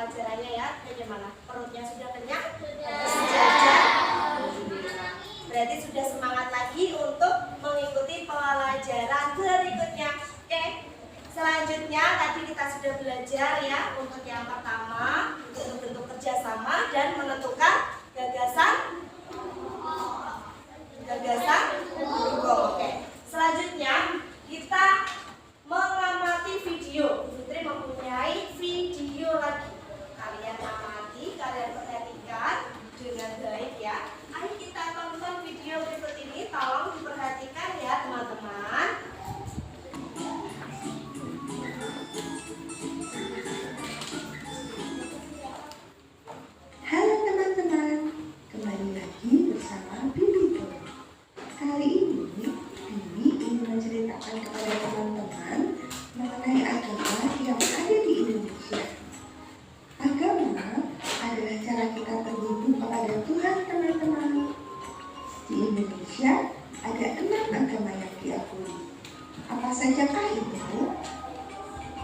pelajarannya ya. Bagaimana? Perutnya sudah kenyang? Sudah. Berarti sudah semangat lagi untuk mengikuti pelajaran berikutnya. Oke. Selanjutnya tadi kita sudah belajar ya untuk yang pertama untuk bentuk kerjasama dan menentukan gagasan pendukung. Oke. Selanjutnya kita mengamati video. Fitri mempunyai video lagi. Kalian amati, kalian perhatikan dengan baik ya. Ayo kita tonton video berikut ini. Tolong diperhatikan ya teman-teman. Halo teman-teman, kembali lagi bersama Bibi Boy. Kali ini Bibi ingin menceritakan kepada teman-teman mengenai agama yang ada di Indonesia. Agama adalah cara kita berhubung kepada Tuhan, teman-teman. Di Indonesia ada 6 agama yang diakui. Apa sajakah itu?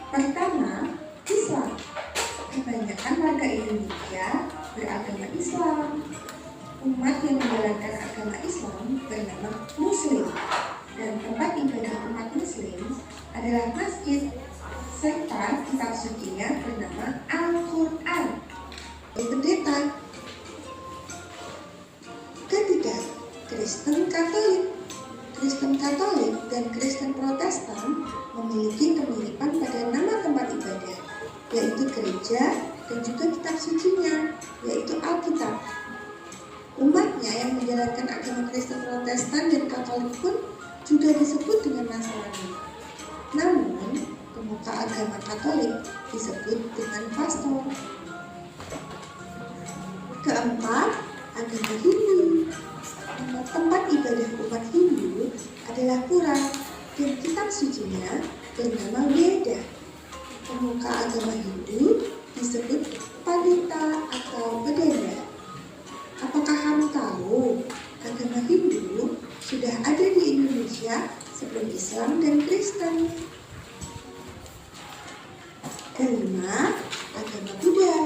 Pertama, Islam. Kebanyakan warga Indonesia beragama Islam. Umat yang menjalankan agama Islam bernama Muslim, dan tempat ibadah umat Muslim adalah masjid, serta kitab sucinya bernama Al-Quran. Pendeta. Ketiga, Kristen Katolik. Kristen Katolik dan Kristen Protestan memiliki kemiripan pada nama tempat ibadah, yaitu gereja dan juga kitab sucinya, yaitu Alkitab. Umatnya yang menjalankan agama Kristen Protestan dan Katolik pun juga disebut dengan Nasrani. Namun, pemuka agama Katolik disebut dengan pastor. Keempat, agama Hindu. Nama tempat ibadah umat Hindu adalah Pura, dan kitab sucinya bernama Veda. Pemuka agama Hindu disebut Pandita atau Pedanda. Apakah kamu tahu agama Hindu sudah ada di Indonesia sebelum Islam dan Kristen? Kelima, agama Buddha.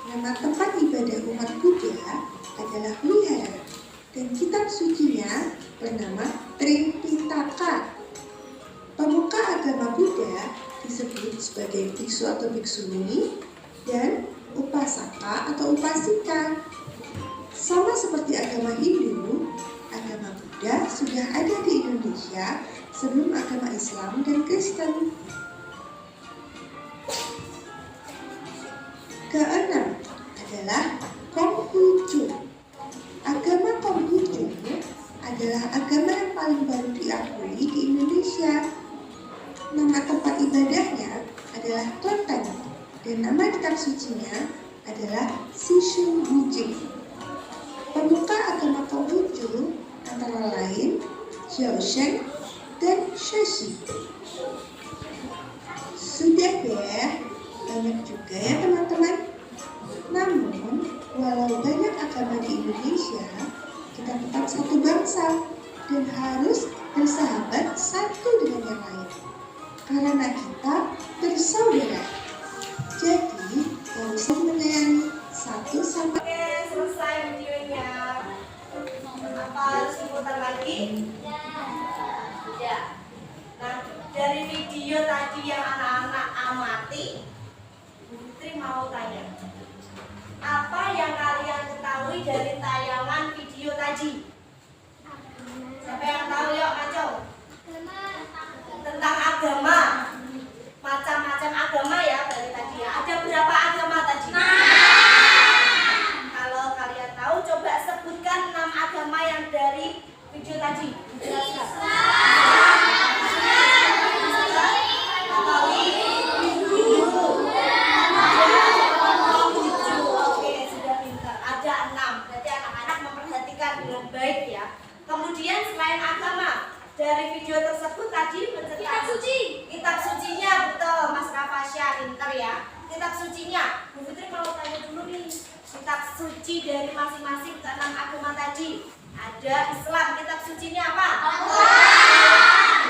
Nama tempat ibadah umat Buddha adalah Wihara, dan kitab sucinya bernama Tripitaka. Pemuka agama Buddha disebut sebagai biksu atau biksuni dan upasaka atau upasika. Sama seperti agama Hindu, agama Buddha sudah ada di Indonesia sebelum agama Islam dan Kristen. Keenam adalah Konghucu. Agama Konghucu adalah agama yang paling baru diakui di Indonesia. Nama tempat ibadahnya adalah Toten, dan nama kitab sucinya adalah Sishu Bujing. Pemuka agama Konghucu antara lain Xiaosheng dan Shashi. Sudah deh, banyak juga ya teman-teman. Namun, walau banyak agama di Indonesia, kita tetap satu bangsa dan harus bersahabat satu dengan yang lain, karena kita bersaudara. Jadi, harus menyayangi satu sama. Oke, selesai videonya. Apa harus diputar lagi? Ya. Nah, dari video tadi yang anak-anak amati, Bu Fitri mau tanya, apa yang kalian ketahui dari tayangan video tadi? Siapa yang tahu? Yuk, aco. Tentang agama. Macam-macam agama ya dari tadi ya. Ada berapa agama tadi? Kalau kalian tahu, coba sebutkan 6 agama yang dari video tadi. Baik ya. Kemudian selain agama, dari video tersebut tadi menceritakan kitab suci. Kitab sucinya betul, Mas Rafasya pintar ya. Kitab sucinya, Bu Fitri mau tanya dulu nih. Kitab suci dari masing-masing ke-6 agama tadi. Ada Islam, kitab sucinya apa? Al-Quran.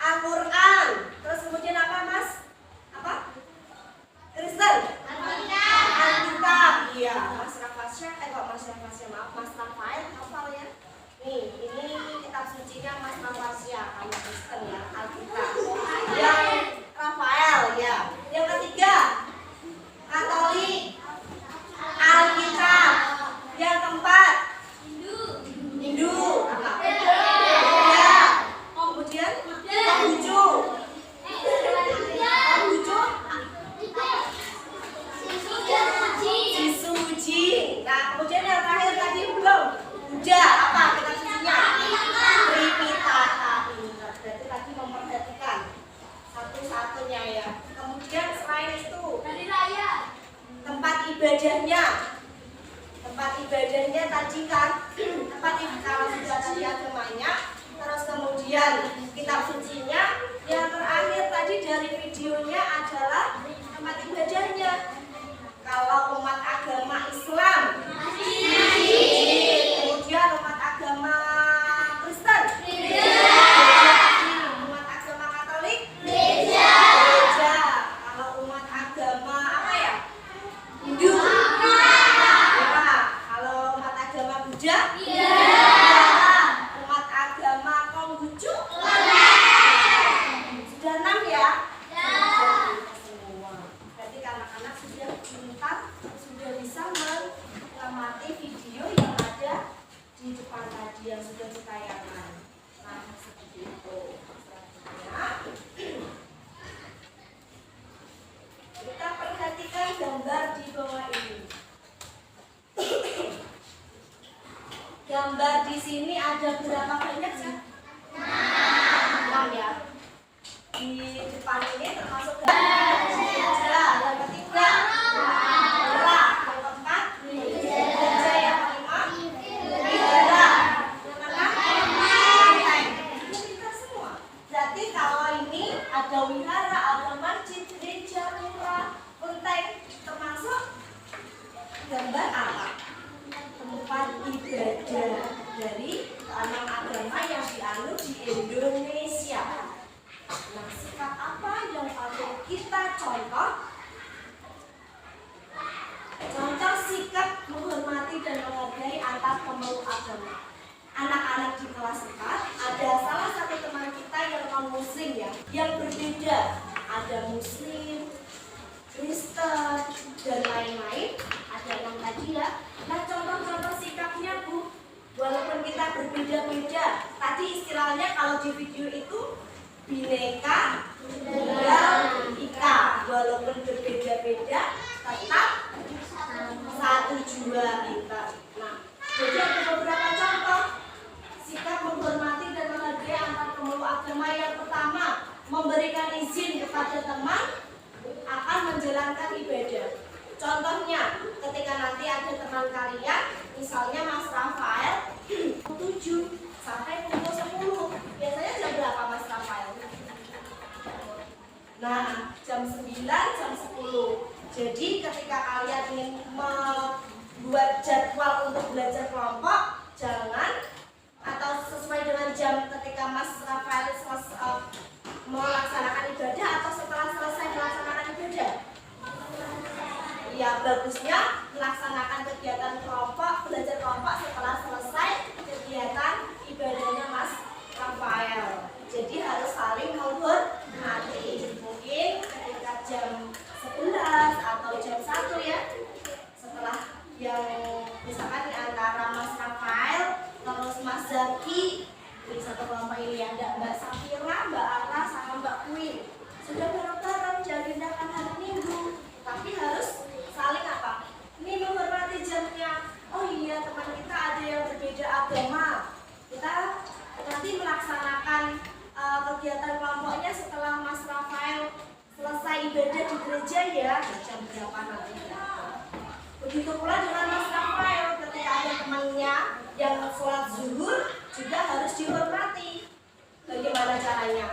Al-Quran. Terus kemudian apa, Mas? Apa? Kristen. lagi memperhatikan satu-satunya ya. Kemudian selain itu tempat ibadahnya tadi kan kalau sudah tadi agamanya, terus kemudian kitab sucinya, yang terakhir tadi dari videonya adalah tempat ibadahnya. Kalau umat agama Islam, kemudian umat agama Kristen, umat agama Katolik, gereja. Kalau umat agama apa ya? Hindu. Kalau umat agama Buddha, umat agama Konghucu, sudah 6 ya? Semua. Berarti anak-anak sudah pintar, sudah bisa mengamati video yang ada di depan tadi yang sudah ditayangkan. Nah, seperti itu. Selanjutnya, kita perhatikan gambar di bawah ini. Gambar di sini ada berapa banyak sih? 6 ya. Di depan ini termasuk gambar gereja, yang ketiga bola, yang keempat gereja, yang kelima wihara, yang keenam pantai. Itu pintar semua. Berarti kalau ini ada wihara, ada masjid, gereja, pura, kelenteng, termasuk gambar apa? Tempat ibadah dari 6 agama yang dianut di Indonesia. Nah, sikap apa yang patut kita contoh? Contoh sikap menghormati dan menghargai antar pemeluk agama. Anak-anak di kelas 4, ada salah satu teman kita yang non-muslim ya, yang berbeda. Ada muslim, Kristen, dan lain-lain. Ada yang tadi ya. Nah, contoh-contoh sikapnya Bu, walaupun kita berbeda-beda. Tadi istilahnya kalau di video itu Bhinneka Tunggal Ika, walaupun berbeda-beda tetap satu jua kita. Nah, jadi ada beberapa contoh sikap menghormati dan menghargai antar pemeluk agama. Yang pertama, memberikan izin kepada teman akan menjalankan ibadah. Contohnya, ketika nanti ada teman kalian, misalnya Mas Rafael, 7 sampai pukul 10. Biasanya jam berapa Mas Rafael? Nah, jam 9, jam 10. Jadi ketika kalian ingin membuat jadwal untuk belajar kelompok, jangan atau sesuai dengan jam ketika Mas Rafael melaksanakan ibadah atau setelah selesai melaksanakan ibadah. Ya, bagusnya melaksanakan kegiatan kelompok, belajar kelompok setelah selesai kegiatan ibadahnya Mas Rafael. Jadi harus saling menghormati. Mungkin ketika jam 11 atau jam 1 ya, setelah yang misalkan antara Mas Rafael terus Mas Zaki di satu kelompok ini ada Mbak Safira, Mbak Ara, sama Mbak Queen. Sudah bareng-bareng jangan pindahkan hari Minggu, tapi harus saling apa? Ini menghormati jamnya. Oh iya, teman kita ada yang berbeda agama. Kita nanti melaksanakan kegiatan kelompoknya setelah Mas Rafael selesai ibadah di gereja ya, jam berapa nanti. Begitu pula dengan Mas Rafael, ketika ada temannya yang sholat zuhur juga harus dihormati. Bagaimana caranya?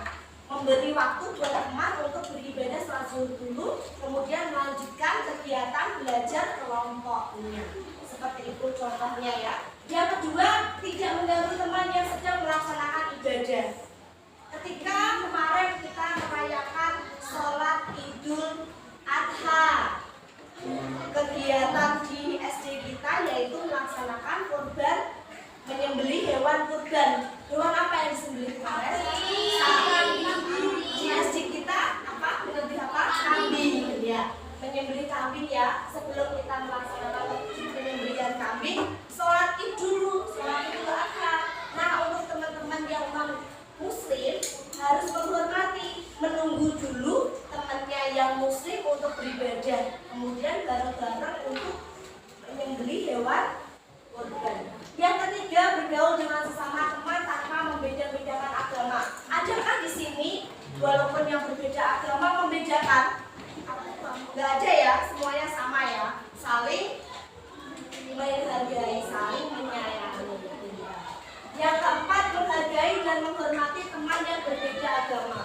Memberi waktu buat teman untuk beribadah sholat zuhur dulu, kemudian melanjutkan kegiatan belajar kelompoknya. Seperti itu contohnya ya. Yang kedua, tidak mengganggu teman yang sedang melaksanakan ibadah. Ketika kemarin kita merayakan sholat Idul Adha, kegiatan di SD kita yaitu melaksanakan kurban, menyembelih hewan kurban. Hewan apa yang disembelih kemarin? Di SD kita apa? Menyembelih apa? Kambing ya. Menyembelih kambing ya. Sebelum kita melaksanakan penyembelihan kambing, sholat Id dulu, sholat Idul Adha. Nah, untuk teman-teman yang non muslim harus walaupun yang berbeda agama membedakan, nggak ada ya, semuanya sama ya, saling menghargai, saling menyayangi. Yang keempat, menghargai dan menghormati teman yang berbeda agama.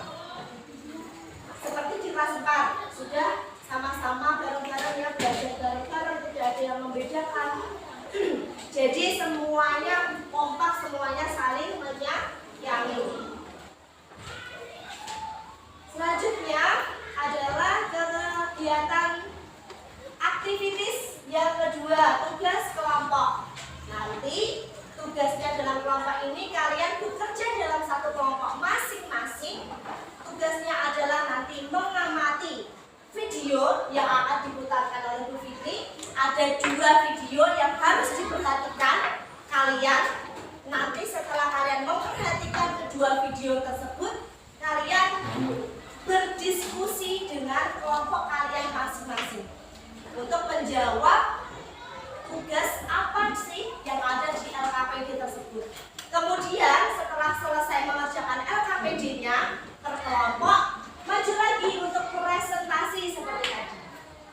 Seperti di kelas 4, sudah sama-sama bareng-bareng ya, belajar bareng-bareng, tidak ada yang membedakan. Jadi semuanya kompak, semuanya saling menyayangi. Selanjutnya adalah kegiatan aktivitas yang kedua, tugas kelompok. Nanti tugasnya dalam kelompok ini kalian bekerja dalam satu kelompok masing-masing. Tugasnya adalah nanti mengamati video yang akan diputarkan oleh Bu Fitri. Ada 2 video yang harus diperhatikan kalian. Nanti setelah kalian memperhatikan kedua video tersebut, kalian berdiskusi dengan kelompok kalian masing-masing untuk menjawab tugas apa sih yang ada di LKPD tersebut. Kemudian setelah selesai mengerjakan LKPD-nya terkelompok, maju lagi untuk presentasi seperti tadi.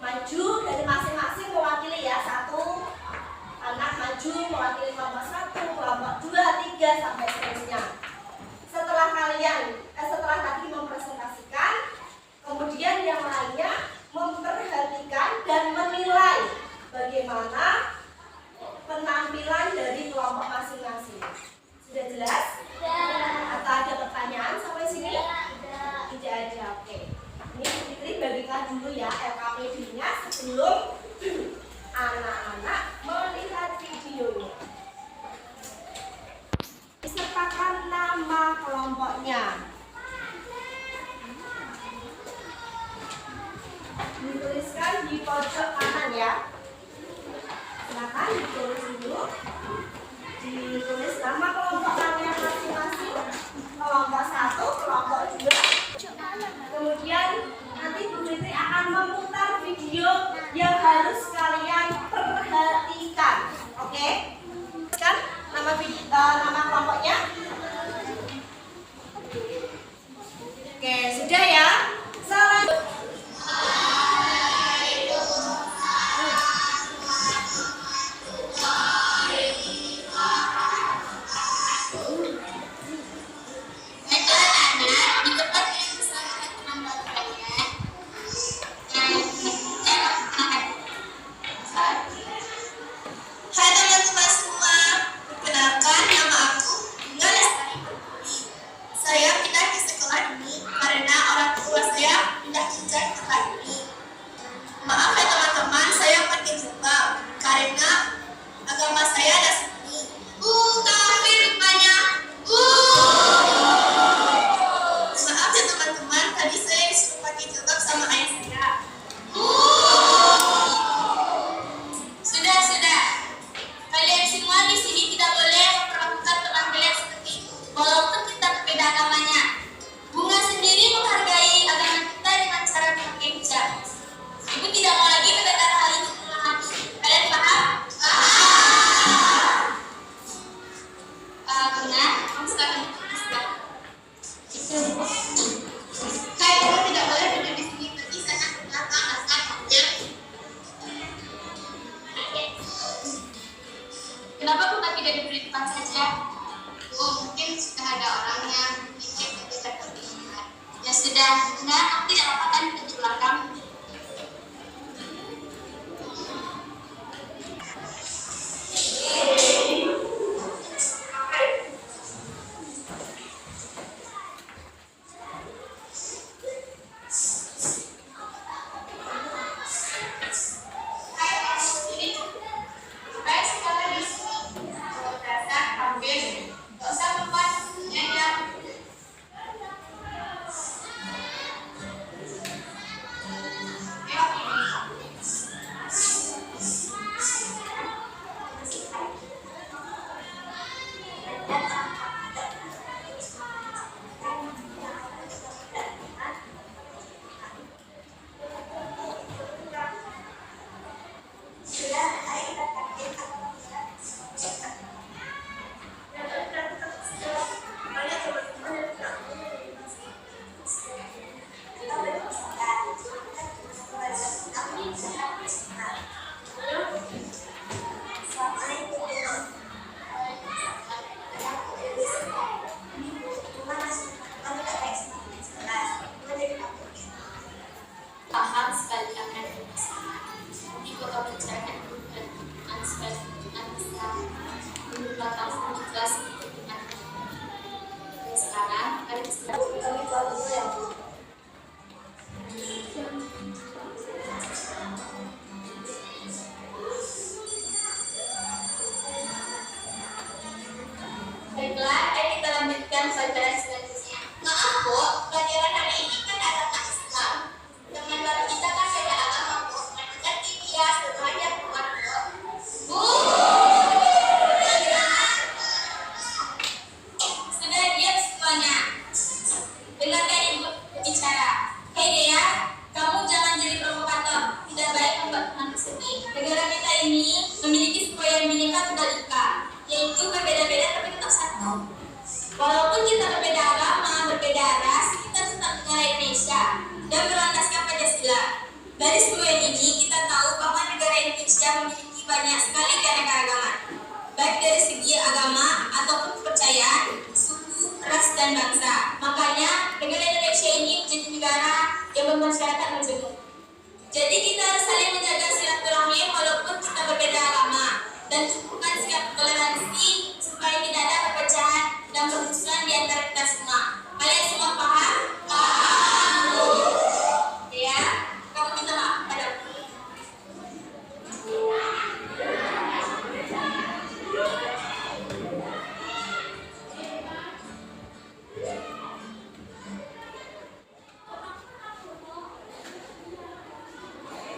Maju dari masing-masing mewakili ya, satu anak maju mewakili kelompok 1, kelompok 2, 3 sampai seterusnya. Setelah tadi mempresentasikan, kemudian yang lainnya memperhatikan dan menilai bagaimana penampilan dari kelompok masing-masing. Sudah jelas? Atau ada pertanyaan sampai sini? Tidak ada. Oke. Ini Fitri bagikan dulu ya LKPD-nya sebelum anak-anak melihat videonya. Sertakan nama kelompoknya. Dituliskan di pojok kanan ya. Silakan ditulis dulu. Ditulis nama kelompok kalian masing-masing. Kelompok 1, kelompok 2. Kemudian nanti Bu Fitri akan memutar video yang harus kalian perhatikan. Oke? Kan nama kelompoknya? Oke, sudah ya? Salam. Kenapa kita tidak diberi tempat saja? Oh, mungkin sudah ada orangnya, mungkin kita terlihat. Ya sudah, benar, kamu tidak apa-apa kan kita di belakang. bicara. Hei Dea, kamu jangan jadi provokator. Tidak baik membuat teman sedih. Negara kita ini memiliki semboyan Bhinneka Tunggal Ika, yaitu berbeda-beda tapi tetap satu. Walaupun kita berbeda agama, berbeda ras, kita tetap negara Indonesia dan berlandaskan Pancasila. Dari semboyan ini kita tahu bahwa negara Indonesia memiliki banyak sekali keanekaragaman, baik dari segi agama ataupun kepercayaan, suku, ras, dan bangsa. Makanya negara Indonesia ini menjadi negara yang bermasyarakat majemuk. Jadi kita harus saling menjaga silaturahmi walaupun kita berbeda agama dan tumpukan sikap toleransi supaya tidak ada perpecahan dan permusuhan di antara kita semua. Kalian semua paham? Paham. Ya, kamu minta maaf padaku.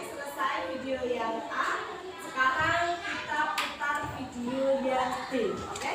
Selesai video yang A. Sekarang kita putar video yang B. Oke?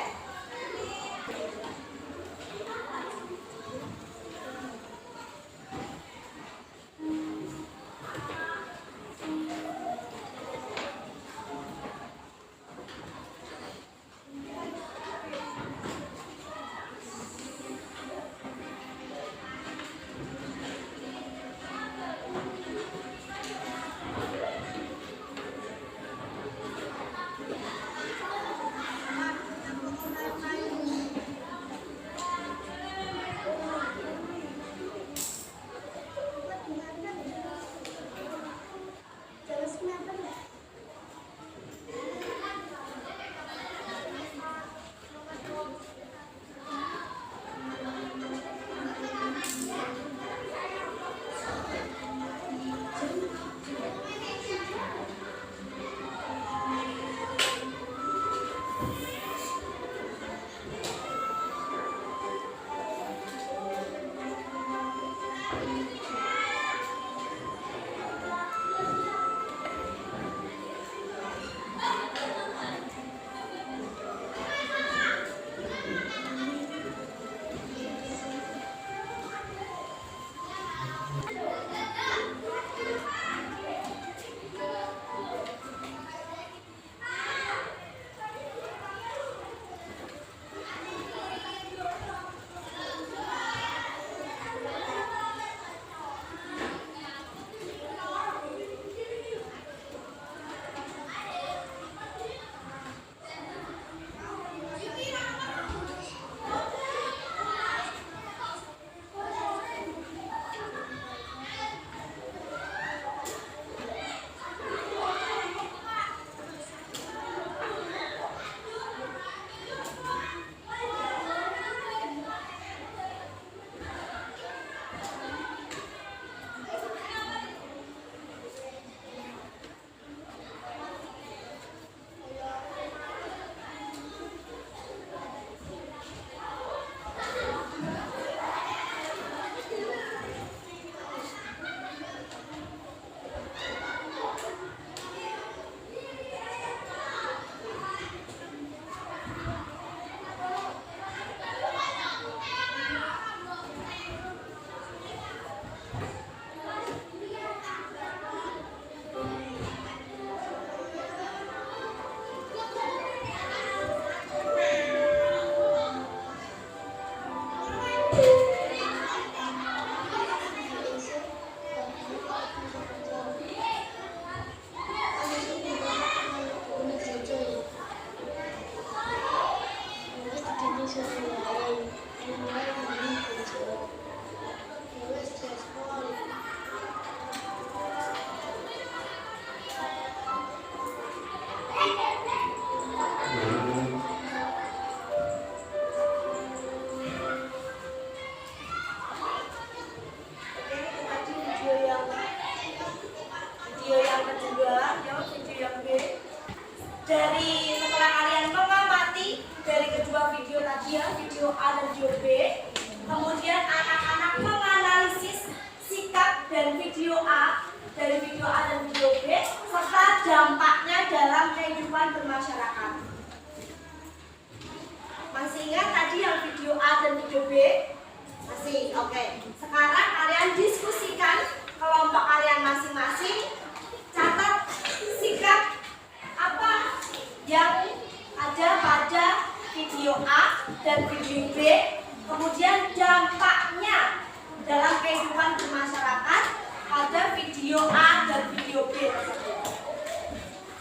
video A dan video B tersebut.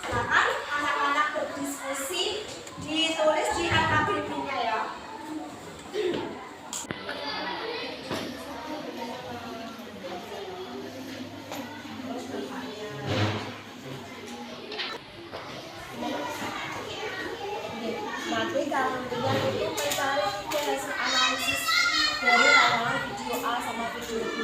Silakan anak-anak berdiskusi, ditulis di AKBP-nya ya. Nanti kalian itu mencari hasil analisis dari tayangan video A sama video B.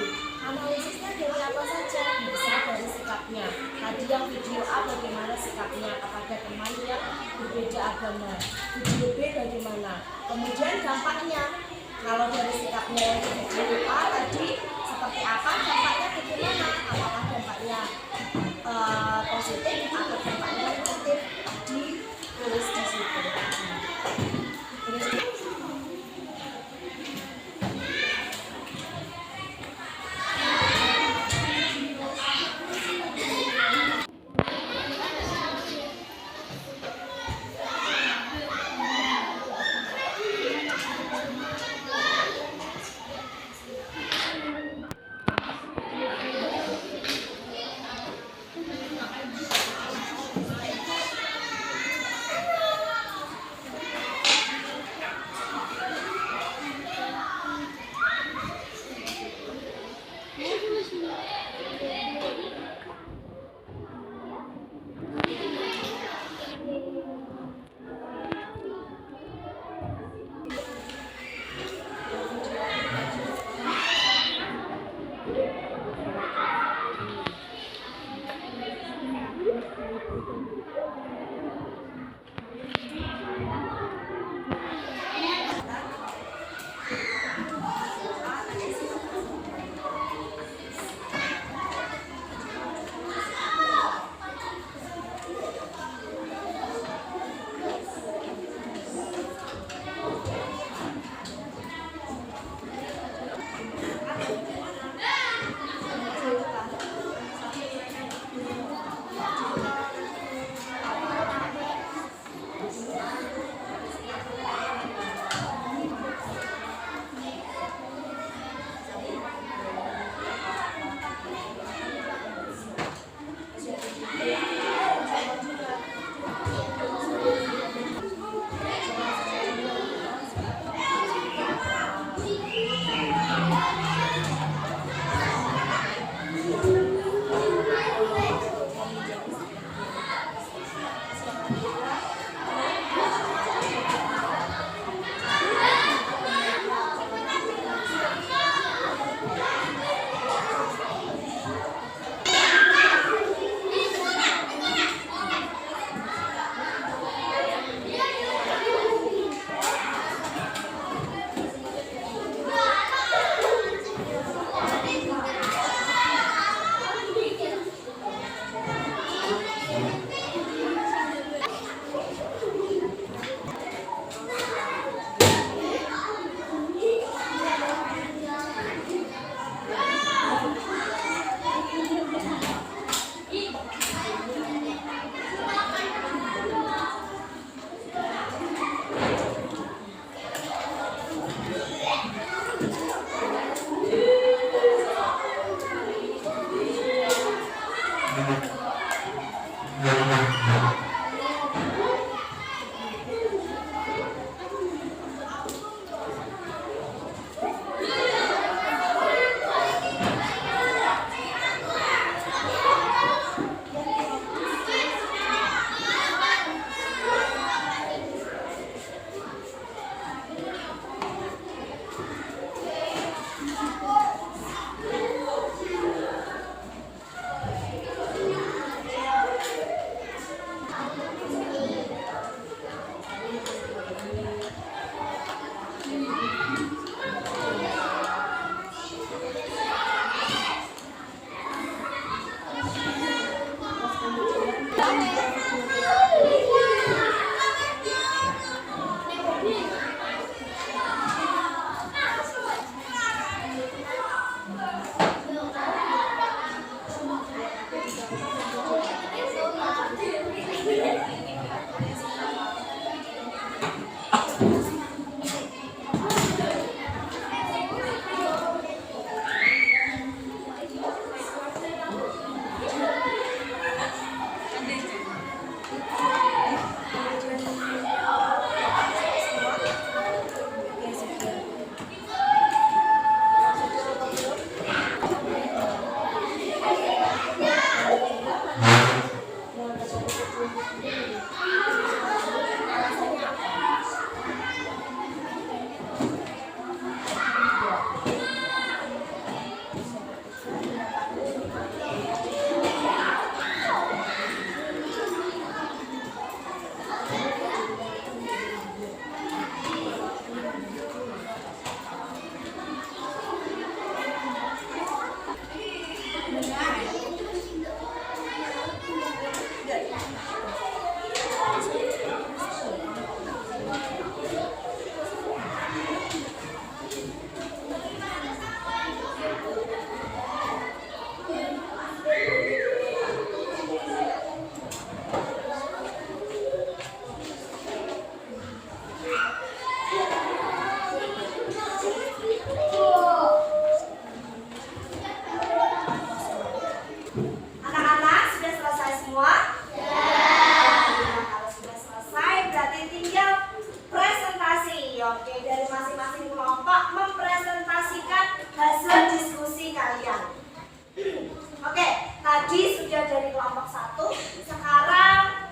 Analisisnya dari apa saja? Bisa dari sikapnya. Tadi yang video A bagaimana sikapnya kepada teman yang berbeda agama. Video B bagaimana? Kemudian dampaknya. Kalau dari sikapnya yang di video A tadi seperti apa, dampaknya bagaimana? Apakah dampaknya positif atau dampaknya negatif? Ditulis di situ. Tadi sudah dari kelompok 1, sekarang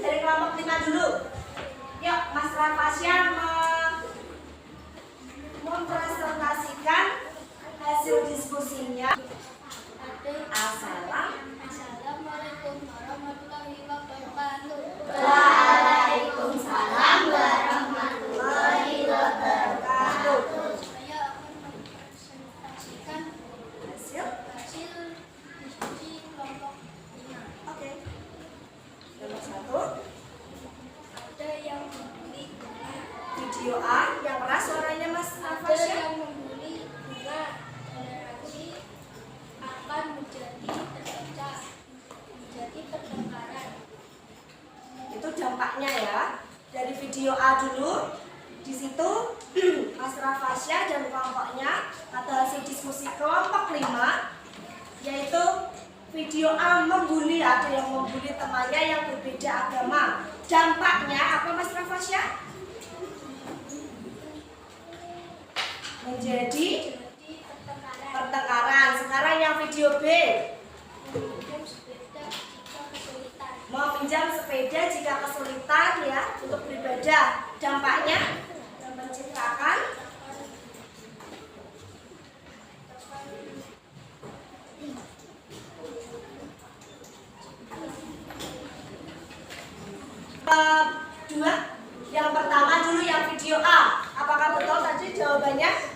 dari kelompok 5 dulu. Yuk, Mas Rafasya mempresentasikan hasil diskusinya. Assalamualaikum warahmatullahi wabarakatuh. Waalaikumsalam warahmatullahi wabarakatuh. Saya akan mempresentasikan Hasil? hasil diskusi kelompok 5. Oke. Nomor 1, Ada yang membuli bunga, video A yang keras suaranya Mas ada Rafasya. yang membuli bunga, toleransi akan menjadi terpecah, menjadi pertengkaran. Itu dampaknya ya. Dari video A dulu. Di situ Mas Rafasya dan kelompoknya atau hasil diskusi kelompok 5, yaitu video A membuli, ada yang membuli temannya yang berbeda agama. Dampaknya apa Mas Rafasya? Menjadi Jadi pertengkaran. pertengkaran. Sekarang yang video B, Meminjam sepeda jika kesulitan. meminjam sepeda jika kesulitan ya untuk beribadah. Dampaknya menciptakan dua. Yang pertama dulu yang video A. Apakah betul tadi jawabannya?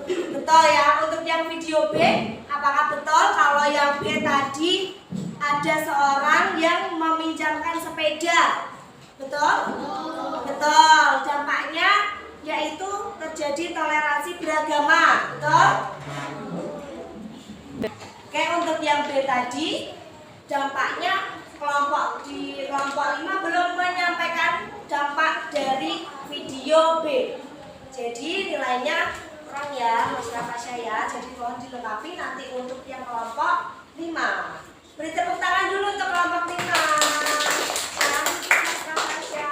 Betul ya. Untuk yang video B, apakah betul kalau yang B tadi ada seorang yang meminjamkan sepeda? Betul? Betul. Dampaknya yaitu terjadi toleransi beragama. Betul? Oke, untuk yang B tadi dampaknya di kelompok 5 belum menyampaikan dampak dari video B. Jadi nilainya kurang ya Mas Rafasya ya. Jadi mohon dilengkapi nanti untuk yang kelompok 5. Beri tepuk tangan dulu untuk kelompok 5. Mas Rafasya.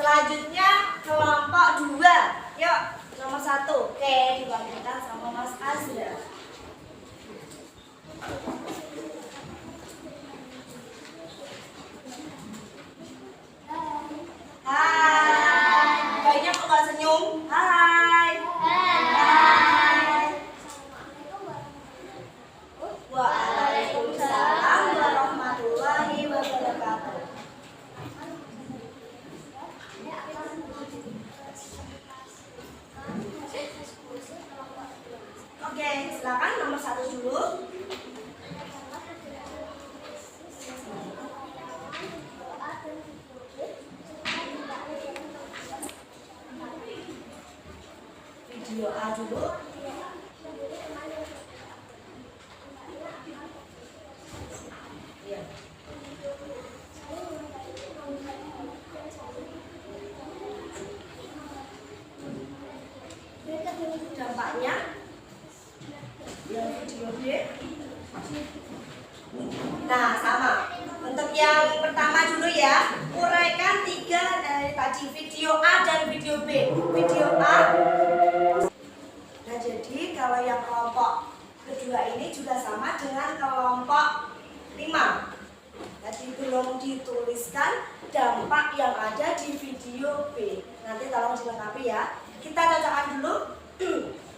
Selanjutnya kelompok 2. Yuk, nomor 1. Oke, dibangunkan sama Mas Azra. Hai. Banyak kok nggak senyum. Hai. Hai. Waalaikumsalam warahmatullahi wabarakatuh. Oke, silakan nomor 1 dulu. Video A dulu. Iya. Dampaknya yang video B. Nah, sama. Untuk yang pertama dulu ya, uraikan 3 dari tadi video A dan video B. Video A. Nah, jadi kalau yang kelompok kedua ini juga sama dengan kelompok 5. Tadi belum dituliskan dampak yang ada di video B. Nanti tolong dilengkapi ya. Kita cocokkan dulu.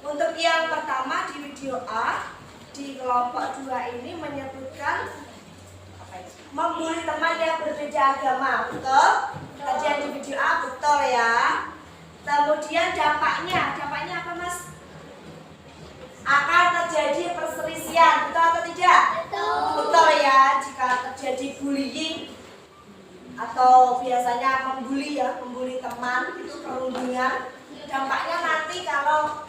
Untuk yang pertama di video A, di kelompok 2 ini menyebutkan membuli teman yang berbeda agama. Betul? Tadi yang di video A betul ya. Kemudian dampaknya apa Mas? Akan terjadi perselisihan, betul atau tidak? Betul. Betul ya, jika terjadi bullying atau biasanya membuli ya, membuli teman itu perundungan. Dampaknya nanti kalau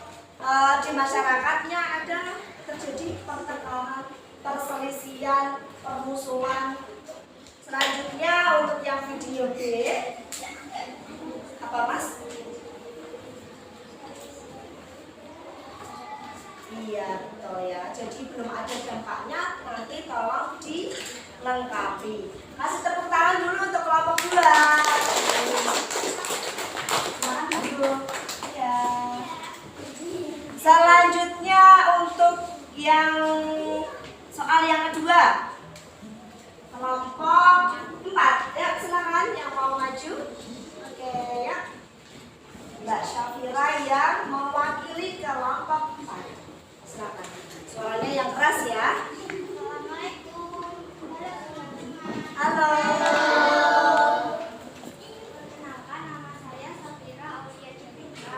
di masyarakatnya ada terjadi pertengkaran, perselisihan, permusuhan. Selanjutnya untuk yang video B, apa Mas? Iya betul ya. Jadi belum ada dampaknya, nanti tolong dilengkapi. Kasih tepuk tangan dulu untuk kelompok 2. Semangat dulu. Ya. Selanjutnya untuk yang Soal yang kedua, kelompok 4. Ya, silakan yang mau maju. Oke, ya. Mbak Syafira yang mewakili kelompok 4. Silakan. Suaranya yang keras ya. Assalamualaikum. Halo. Perkenalkan, nama saya Safira Aulia Jovita.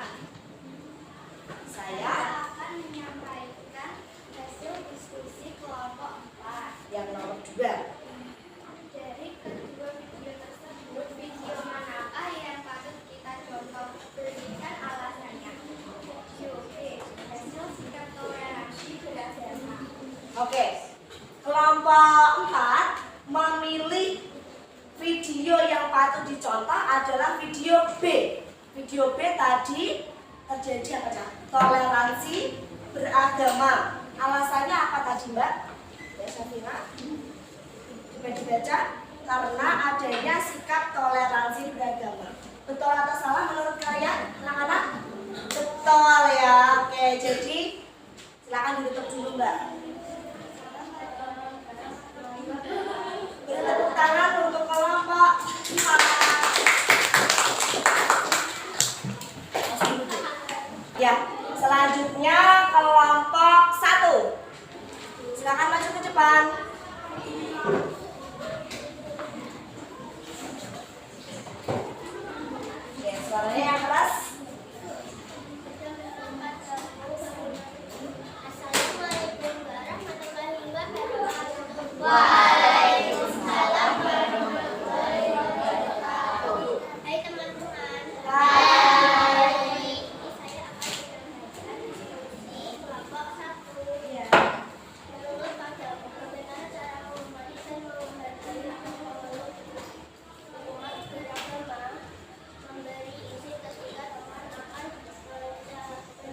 Saya Akan menyampaikan hasil diskusi kelompok 4. yang nomor 2. Dari kedua video tersebut, video manakah yang patut kita contoh? Berikan alasannya. Video B. Hasil sikap toleransi beragama. Oke. Kelompok 4 memilih video yang patut dicontoh adalah video B. Video B tadi terjadi apa, Cak? Toleransi beragama. Alasannya apa tadi, Mbak? Ya, Safira. Coba dibaca. Karena adanya sikap toleransi beragama. Betul atau salah menurut kalian, anak-anak? Betul ya. Oke, jadi silakan ditutup dulu, Mbak. Beri tepuk tangan untuk kelompok 4. Ya, selanjutnya kelompok 1. Silakan maju ke depan. Oke, suaranya yang keras. Assalamualaikum warahmatullahi wabarakatuh. Waalaikumsalam warahmatullahi wabarakatuh. Hai teman-teman. Hai. Ini saya akan menyampaikan diskusi kelompok 1. Ya. Menurut padaku, bagaimana cara menghormati dan menghargai umat beragama, memberi izin ketika teman akan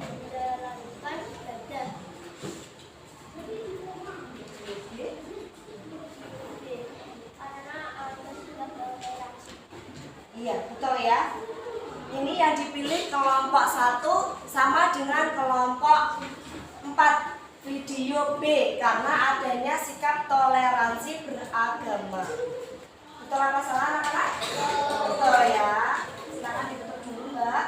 menjalankan ibadah. Karena ada sikap toleransi. Iya, betul ya. Ini yang dipilih kelompok 1 sama dengan kelompok 4 video B karena adanya sikap toleransi beragama. Betul apa salah, anak-anak? Betul ya. Silakan ditutup dulu, Mbak.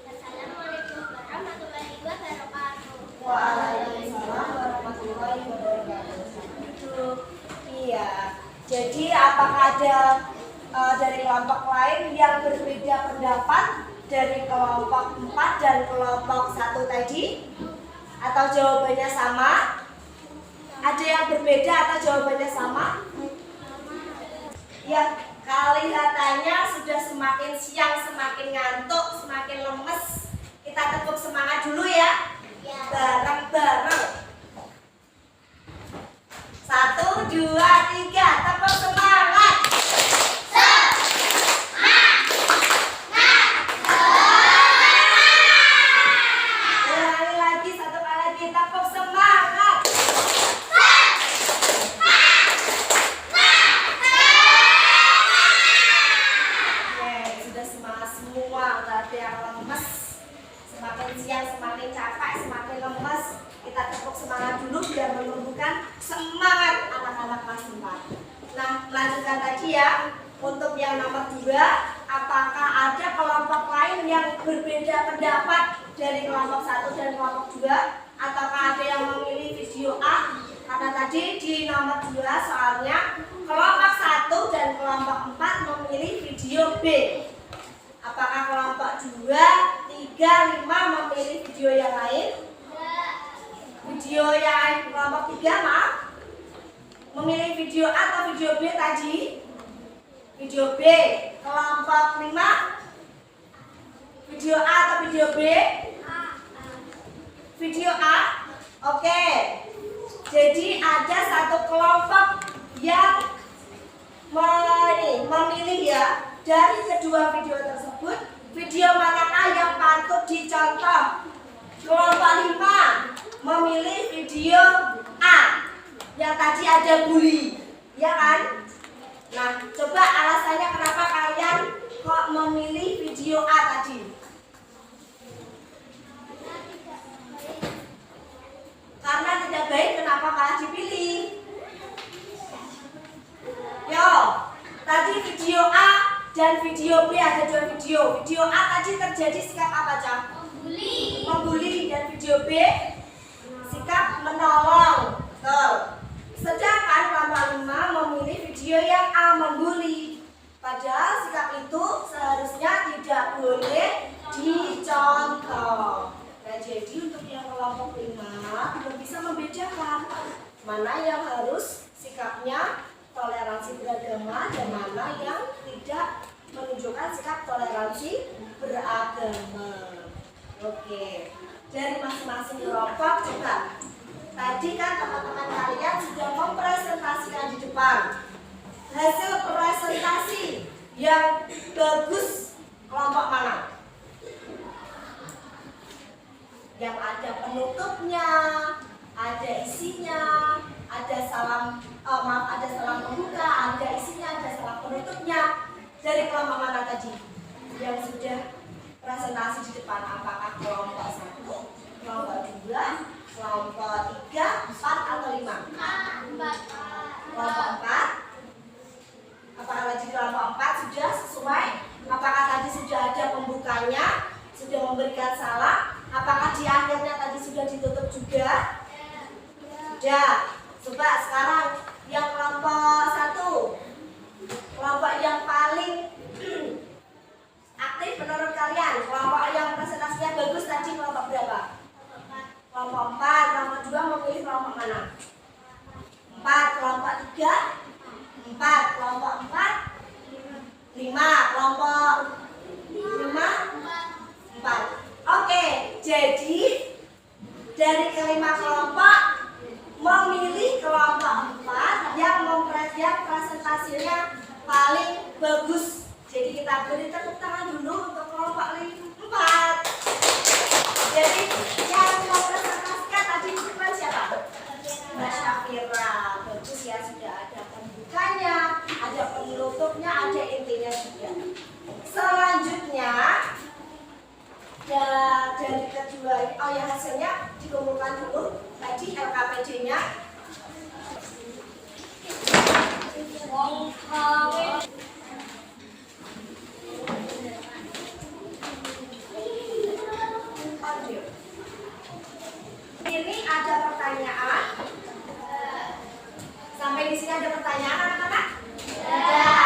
Assalamualaikum warahmatullahi wabarakatuh. Waalaikumsalam warahmatullahi wabarakatuh. Iya. Jadi apakah ada dari kelompok lain yang berbeda pendapat dari kelompok 4 dan kelompok 1 tadi? Atau jawabannya sama? Ada yang berbeda atau jawabannya sama? Ya, kelihatannya sudah semakin siang, semakin ngantuk, semakin lemes. Kita tepuk semangat dulu ya. Bareng-bareng. 1, 2, 3, tepuk semangat. Ulangi lagi, 1 kali lagi, tepuk semangat. Oke, sudah semangat semua, nggak ada yang lemes. Semakin siang, semakin capek, semakin lemes. Kita tepuk semangat dulu biar menumbuhkan semangat anak-anak kelas 4. Nah, melanjutkan tadi ya. Untuk yang nomor 2, apakah ada kelompok lain yang berbeda pendapat dari kelompok 1 dan kelompok 2? Ataukah ada yang memilih video A? Karena tadi di nomor 2 soalnya kelompok 1 dan kelompok 4 memilih video B. Apakah kelompok 2, 3, 5 memilih video yang lain? Video yang kelompok 3 maaf memilih video A atau video B tadi? Video B. Kelompok 5 video A atau video B? Video A. Oke. Jadi ada satu kelompok yang memilih ya dari kedua video tersebut, video manakah yang patut dicontoh? Kelompok 5 memilih video A yang tadi ada bully, ya kan? Nah, coba alasannya kenapa kalian kok memilih video A tadi? Karena tidak baik, kenapa malah dipilih? video B ada 2 video. Video A tadi terjadi sikap apa, Cak? Membuli. Dan video B sikap menolong. Betul. Sedangkan kelompok 5 memilih video yang A, membuli. Padahal sikap itu seharusnya tidak boleh dicontoh. Nah, jadi untuk yang kelompok 5 belum bisa membedakan mana yang harus sikapnya toleransi beragama dan mana yang tidak menunjukkan sikap toleransi beragama. Oke, dari masing-masing kelompok juga. Tadi kan teman-teman kalian sudah mempresentasikan di depan hasil presentasi yang bagus kelompok mana? Yang ada penutupnya, ada isinya, ada salam pembuka, ada isinya, ada salam penutupnya. Dari kelompok mana tadi yang sudah presentasi di depan? Apakah kelompok 1, kelompok 2, kelompok 3, 4 atau 5? Kelompok 4. Apakah tadi kelompok 4 sudah sesuai? Apakah tadi sudah ada pembukanya? Sudah memberikan salam? Apakah di akhirnya tadi sudah ditutup juga? Sudah. Coba sekarang yang kelompok 1, kelompok yang paling aktif menurut kalian, kelompok yang presentasinya bagus tadi kelompok berapa? Kelompok 4. Kelompok 2 memilih kelompok mana? 4. Kelompok 3? 4. Kelompok 4? 5. Kelompok 5? 4. Oke, jadi dari kelima kelompok memilih kelompok 4 yang presentasinya paling bagus. Jadi kita beri tepuk tangan dulu untuk kelompok 4. Jadi yang mempresentasikan tadi bukan siapa? Mbak Syafira. Bagus ya, sudah ada pembukanya, ada penutupnya, ada intinya juga. Selanjutnya dari kedua, hasilnya dikumpulkan dulu. Tadi LKPD-nya ini ada pertanyaan. Sampai di sini ada pertanyaan anak-anak? Ya.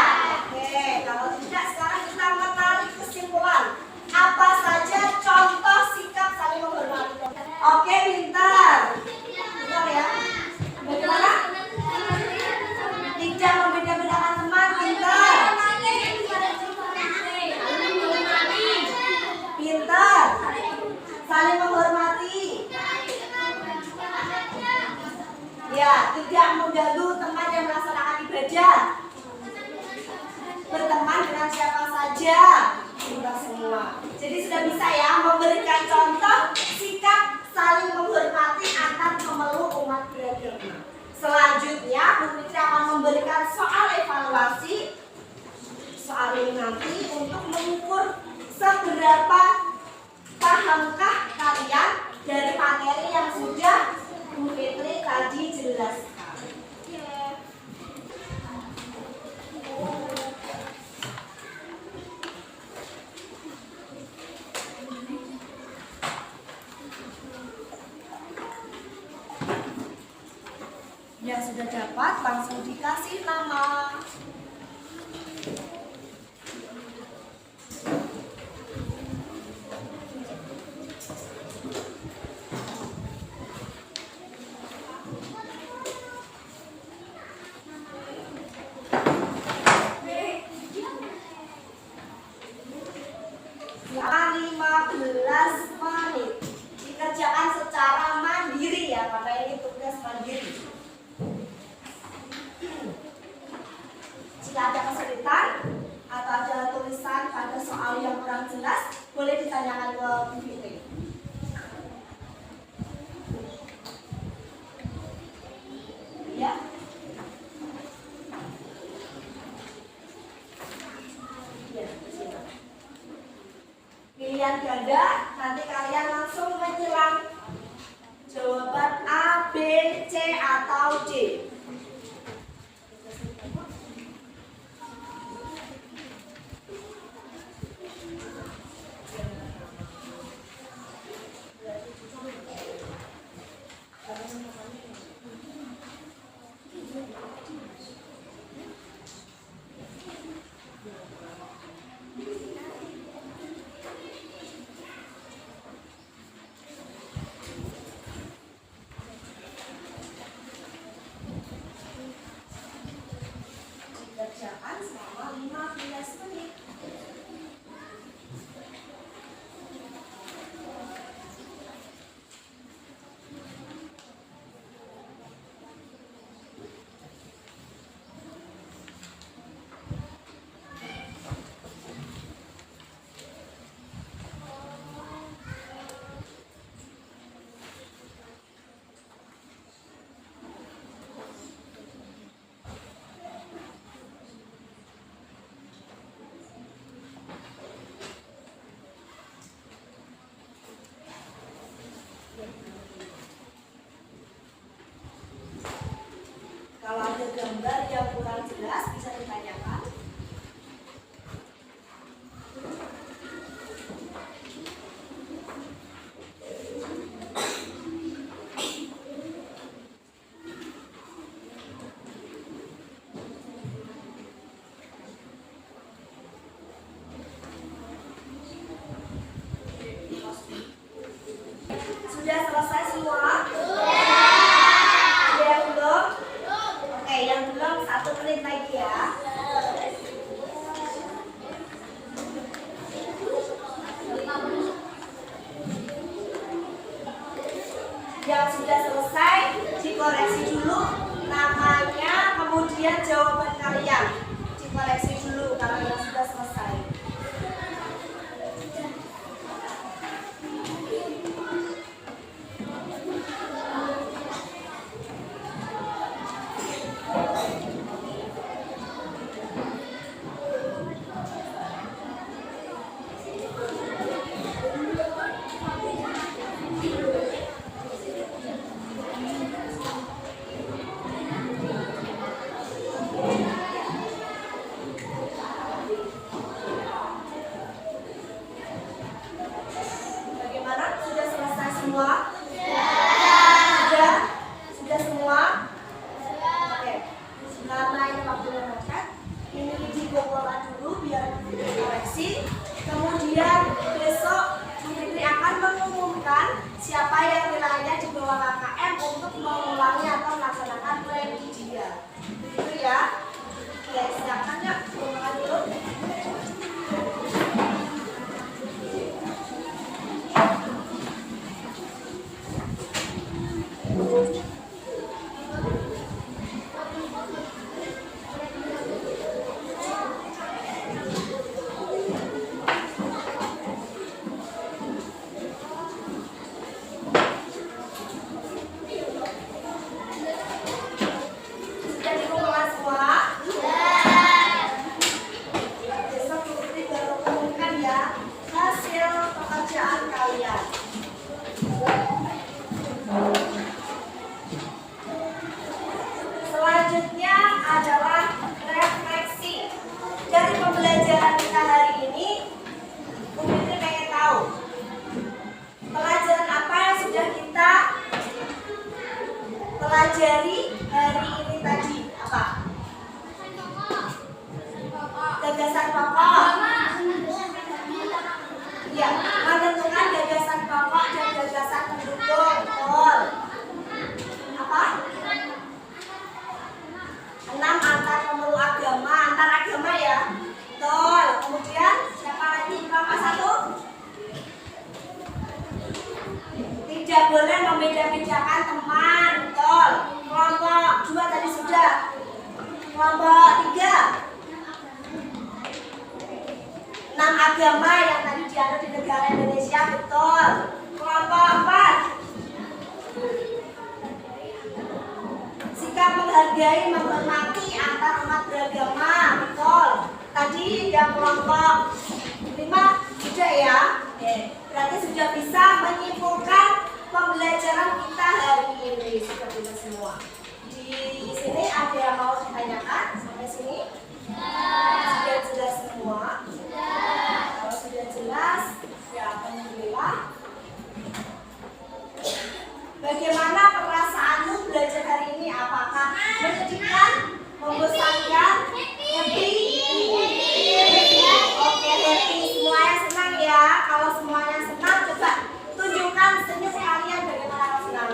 Oke, kalau tidak sekarang kita menarik kesimpulan. Apa saja contoh sikap saling menghormati? Oke, pintar. Pintar ya. Bagaimana? Tidak membeda-bedakan teman, pintar. Pintar. Saling menghormati. Ya, tidak mengganggu teman yang melaksanakan ibadah. Berteman dengan siapa saja. Kita semua. Jadi sudah bisa ya memberikan contoh sikap saling menghormati antar pemeluk umat beragama. Selanjutnya, Bu Fitri akan memberikan soal evaluasi soal ini nanti untuk mengukur seberapa pahamkah kalian dari materi yang sudah Bu Fitri tadi jelaskan. Yang sudah dapat langsung dikasih nama. Selama 15 menit dikerjakan secara mandiri ya, karena ini tugas mandiri. Jika ada kesulitan atau ada tulisan pada soal yang kurang jelas, boleh ditanyakan ke Bu Fitri. Ya. Pilihan ganda, nanti kalian langsung menyelam jawaban A, B, C, atau D. Kalau ada gambar yang kurang jelas bisa ditanyakan. Sudah selesai semua? Ada yang belum? Oke, yang belum 1 menit lagi ya. Yang sudah selesai dikoreksi dulu namanya, kemudian jawaban kalian dikoreksi dulu kalau yang sudah selesai. Bagaimana? Sudah selesai semua? Sudah? Sudah semua? Oke. Karena ini waktunya mepet, ini dikumpulkan dulu biar dikoreksi. Kemudian besok Bu Fitri akan mengumumkan siapa yang nilainya di bawah KKM untuk mengulangi atau melaksanakan remedial. Begitu ya? Oke, silakan ya, kumpulkan dulu. Sudah dikumpulkan semua? Besok Bu Fitri baru umumkan ya hasil pekerjaan kalian. Selanjutnya adalah refleksi. Dari pembelajaran kita hari ini, Bu Fitri pengen tahu pelajaran apa yang sudah kita pelajari hari ini tadi. Apa? Gagasan pokok. Ya, menentukan gagasan pokok dan gagasan pendukung. Betul. Apa? 6 antar pemeluk agama, antar agama ya. Betul. Kemudian siapa lagi? Kelompok 1? Tidak boleh membeda-bedakan teman. Betul. Kelompok 2 tadi sudah. Kelompok 3, 6 agama yang tadi dianut di negara Indonesia. Betul. Kelompok 4, sikap menghargai, menghormati antar umat beragama. Betul. Tadi yang kelompok 5 sudah ya. Oke. Berarti sudah bisa menyimpulkan pembelajaran kita hari ini. Sudah bisa semua. Di sini ada yang mau ditanyakan sampai sini? Sudah jelas semua? Kalau sudah jelas, ya alhamdulillah. Bagaimana perasaanmu belajar hari ini? Apakah menyedihkan, membosankan, happy? Oke, happy. Semuanya senang ya. Kalau semuanya senang, coba tunjukkan senyum kalian bagaimana kalau senang.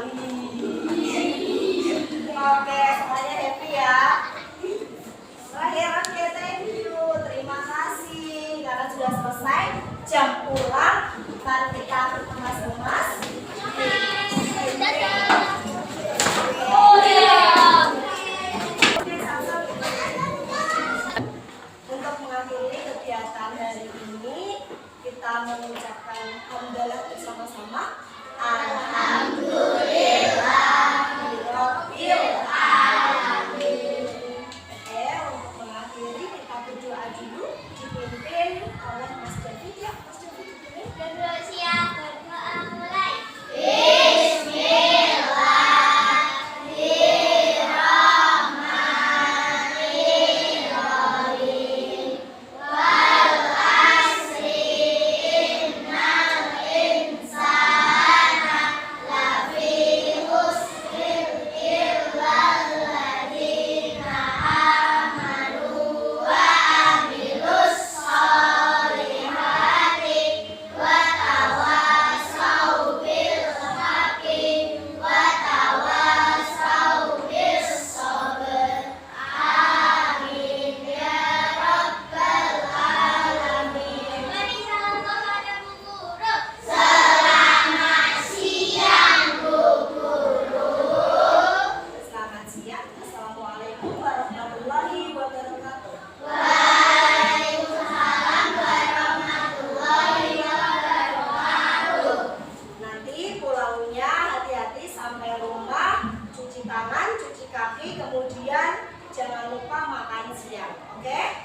kaki, kemudian jangan lupa makan siang. Oke?